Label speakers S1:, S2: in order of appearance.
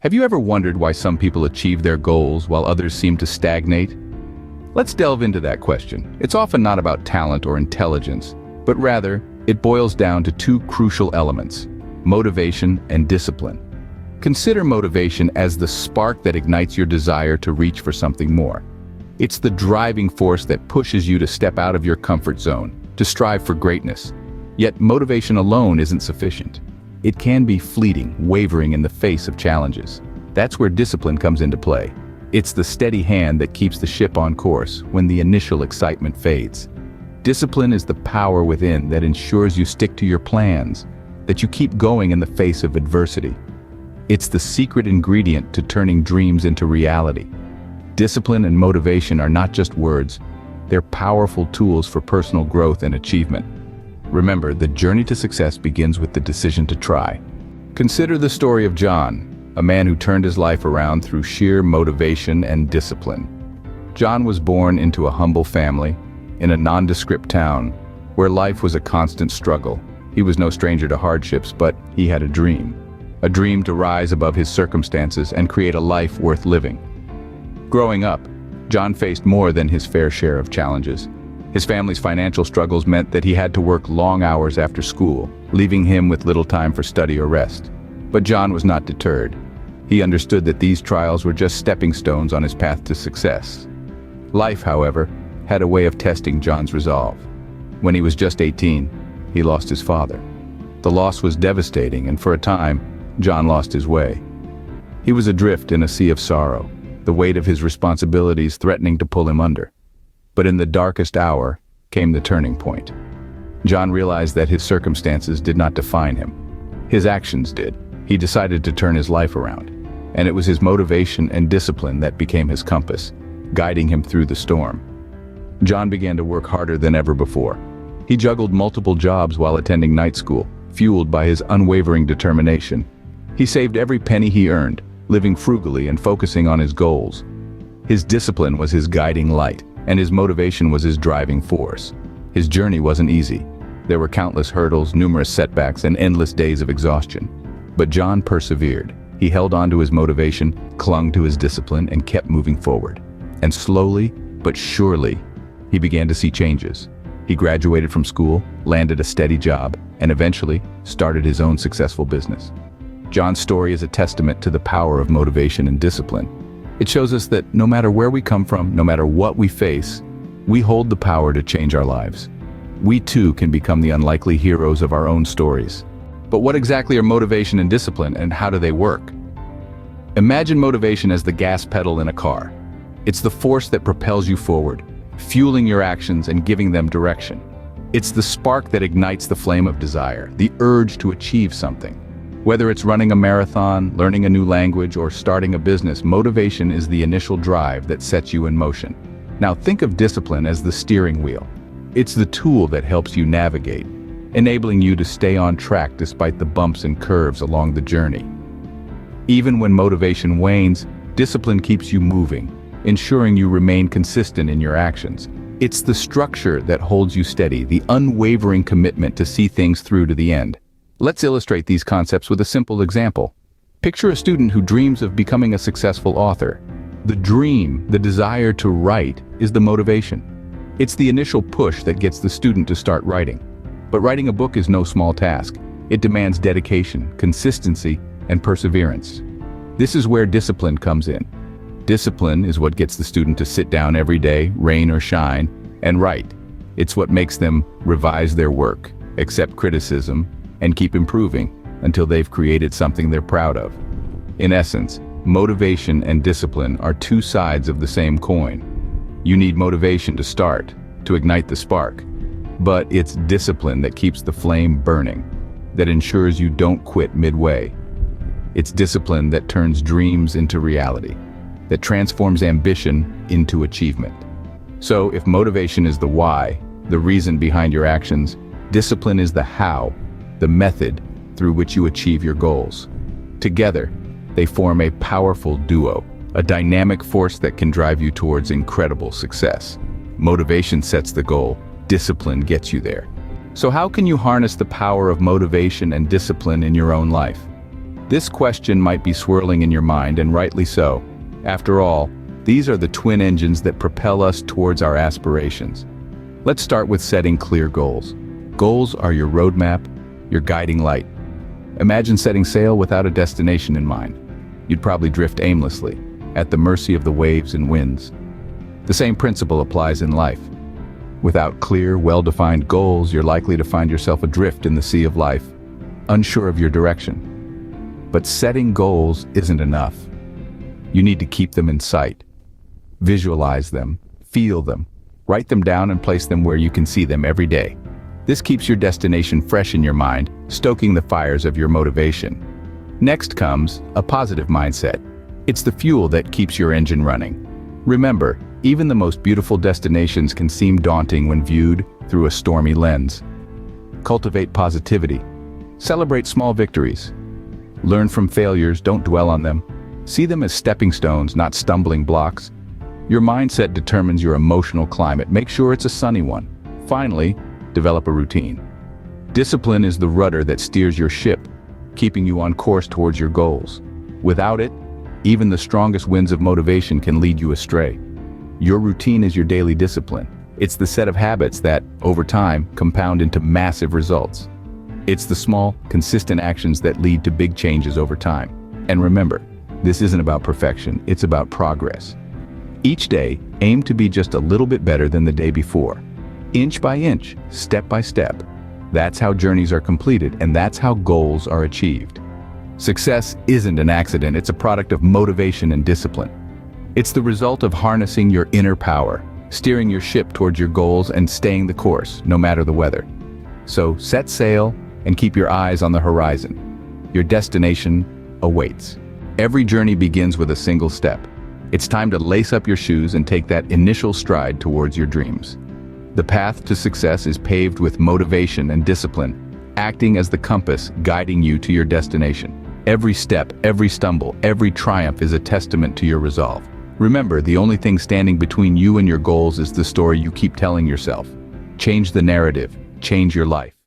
S1: Have you ever wondered why some people achieve their goals while others seem to stagnate? Let's delve into that question. It's often not about talent or intelligence, but rather, it boils down to two crucial elements: motivation and discipline. Consider motivation as the spark that ignites your desire to reach for something more. It's the driving force that pushes you to step out of your comfort zone, to strive for greatness. Yet motivation alone isn't sufficient. It can be fleeting, wavering in the face of challenges. That's where discipline comes into play. It's the steady hand that keeps the ship on course when the initial excitement fades. Discipline is the power within that ensures you stick to your plans, that you keep going in the face of adversity. It's the secret ingredient to turning dreams into reality. Discipline and motivation are not just words, they're powerful tools for personal growth and achievement. Remember, the journey to success begins with the decision to try. Consider the story of John, a man who turned his life around through sheer motivation and discipline. John was born into a humble family, in a nondescript town, where life was a constant struggle. He was no stranger to hardships, but he had a dream to rise above his circumstances and create a life worth living. Growing up, John faced more than his fair share of challenges. His family's financial struggles meant that he had to work long hours after school, leaving him with little time for study or rest. But John was not deterred. He understood that these trials were just stepping stones on his path to success. Life, however, had a way of testing John's resolve. When he was just 18, he lost his father. The loss was devastating, and for a time, John lost his way. He was adrift in a sea of sorrow, the weight of his responsibilities threatening to pull him under. But in the darkest hour came the turning point. John realized that his circumstances did not define him. His actions did. He decided to turn his life around, and it was his motivation and discipline that became his compass, guiding him through the storm. John began to work harder than ever before. He juggled multiple jobs while attending night school, fueled by his unwavering determination. He saved every penny he earned, living frugally and focusing on his goals. His discipline was his guiding light, and his motivation was his driving force. His journey wasn't easy. There were countless hurdles, numerous setbacks, and endless days of exhaustion. But John persevered. He held on to his motivation, clung to his discipline, and kept moving forward. And slowly, but surely, he began to see changes. He graduated from school, landed a steady job, and eventually started his own successful business. John's story is a testament to the power of motivation and discipline. It shows us that no matter where we come from, no matter what we face, we hold the power to change our lives. We too can become the unlikely heroes of our own stories. But what exactly are motivation and discipline, and how do they work? Imagine motivation as the gas pedal in a car. It's the force that propels you forward, fueling your actions and giving them direction. It's the spark that ignites the flame of desire, the urge to achieve something. Whether it's running a marathon, learning a new language, or starting a business, motivation is the initial drive that sets you in motion. Now think of discipline as the steering wheel. It's the tool that helps you navigate, enabling you to stay on track despite the bumps and curves along the journey. Even when motivation wanes, discipline keeps you moving, ensuring you remain consistent in your actions. It's the structure that holds you steady, the unwavering commitment to see things through to the end. Let's illustrate these concepts with a simple example. Picture a student who dreams of becoming a successful author. The dream, the desire to write, is the motivation. It's the initial push that gets the student to start writing. But writing a book is no small task. It demands dedication, consistency, and perseverance. This is where discipline comes in. Discipline is what gets the student to sit down every day, rain or shine, and write. It's what makes them revise their work, accept criticism, and keep improving until they've created something they're proud of. In essence, motivation and discipline are two sides of the same coin. You need motivation to start, to ignite the spark, but it's discipline that keeps the flame burning, that ensures you don't quit midway. It's discipline that turns dreams into reality, that transforms ambition into achievement. So if motivation is the why, the reason behind your actions, discipline is the how, the method through which you achieve your goals. Together, they form a powerful duo, a dynamic force that can drive you towards incredible success. Motivation sets the goal, discipline gets you there. So how can you harness the power of motivation and discipline in your own life? This question might be swirling in your mind, and rightly so. After all, these are the twin engines that propel us towards our aspirations. Let's start with setting clear goals. Goals are your roadmap, your guiding light. Imagine setting sail without a destination in mind. You'd probably drift aimlessly, at the mercy of the waves and winds. The same principle applies in life. Without clear, well-defined goals, you're likely to find yourself adrift in the sea of life, unsure of your direction. But setting goals isn't enough. You need to keep them in sight. Visualize them, feel them, write them down and place them where you can see them every day. This keeps your destination fresh in your mind, stoking the fires of your motivation. Next comes a positive mindset. It's the fuel that keeps your engine running. Remember, even the most beautiful destinations can seem daunting when viewed through a stormy lens. Cultivate positivity. Celebrate small victories. Learn from failures, don't dwell on them. See them as stepping stones, not stumbling blocks. Your mindset determines your emotional climate. Make sure it's a sunny one. Finally, develop a routine. Discipline is the rudder that steers your ship, keeping you on course towards your goals. Without it, even the strongest winds of motivation can lead you astray. Your routine is your daily discipline. It's the set of habits that, over time, compound into massive results. It's the small, consistent actions that lead to big changes over time. And remember, this isn't about perfection, it's about progress. Each day, aim to be just a little bit better than the day before. Inch by inch, step by step. That's how journeys are completed, and that's how goals are achieved. Success isn't an accident, it's a product of motivation and discipline. It's the result of harnessing your inner power, steering your ship towards your goals and staying the course, no matter the weather. So set sail and keep your eyes on the horizon. Your destination awaits. Every journey begins with a single step. It's time to lace up your shoes and take that initial stride towards your dreams. The path to success is paved with motivation and discipline, acting as the compass guiding you to your destination. Every step, every stumble, every triumph is a testament to your resolve. Remember, the only thing standing between you and your goals is the story you keep telling yourself. Change the narrative, change your life.